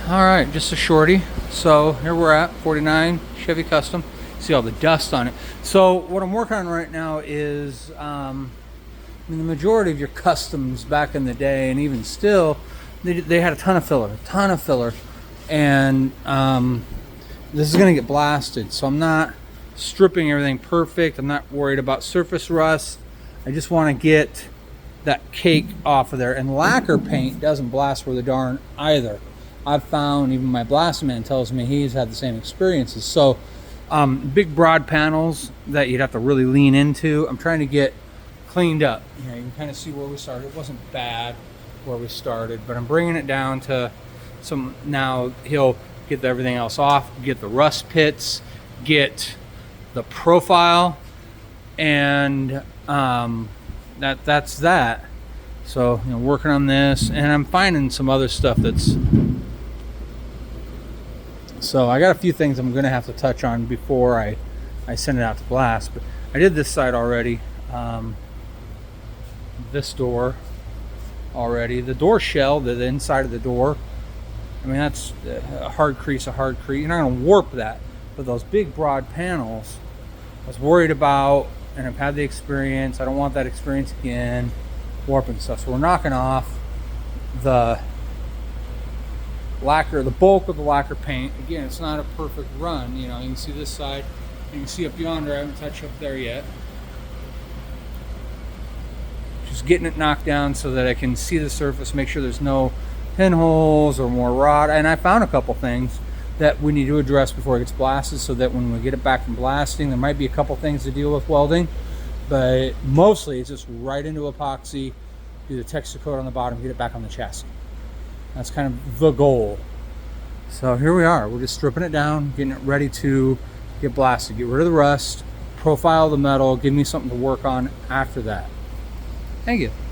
All right, just a shorty. So here we're at 49 Chevy Custom. See all the dust on it. So what I'm working on right now is, I mean, the majority of your customs back in the day, and even still, they had a ton of filler, and this is gonna get blasted. So I'm not stripping everything perfect. I'm not worried about surface rust. I just want to get that cake off of there. And lacquer paint doesn't blast worth a darn either. I've found, even my blast man tells me he's had the same experiences. So big broad panels that you'd have to really lean into, I'm trying to get cleaned up. You know, you can kind of see where we started. It wasn't bad where we started, but I'm bringing it down to some. Now he'll get everything else off, get the rust pits, get the profile, and that's that. So, you know, working on this, and I'm finding some other stuff that's. So I got a few things I'm going to have to touch on before I send it out to blast. But I did this side already. This door already. The door shell, the inside of the door. I mean, that's a hard crease. You're not going to warp that. But those big broad panels, I was worried about, and I've had the experience. I don't want that experience again, warping stuff. So we're knocking off the lacquer, the bulk of the lacquer paint. Again, it's not a perfect run. You know, you can see this side, you can see up yonder. I haven't touched up there yet. Just getting it knocked down so that I can see the surface, make sure there's no pinholes or more rot. And I found a couple things that we need to address before it gets blasted, so that when we get it back from blasting, there might be a couple things to deal with welding, but mostly it's just right into epoxy, do the texture coat on the bottom, get it back on the chassis. That's kind of the goal. So here we are. We're just stripping it down, getting it ready to get blasted. Get rid of the rust, profile the metal, give me something to work on after that. Thank you.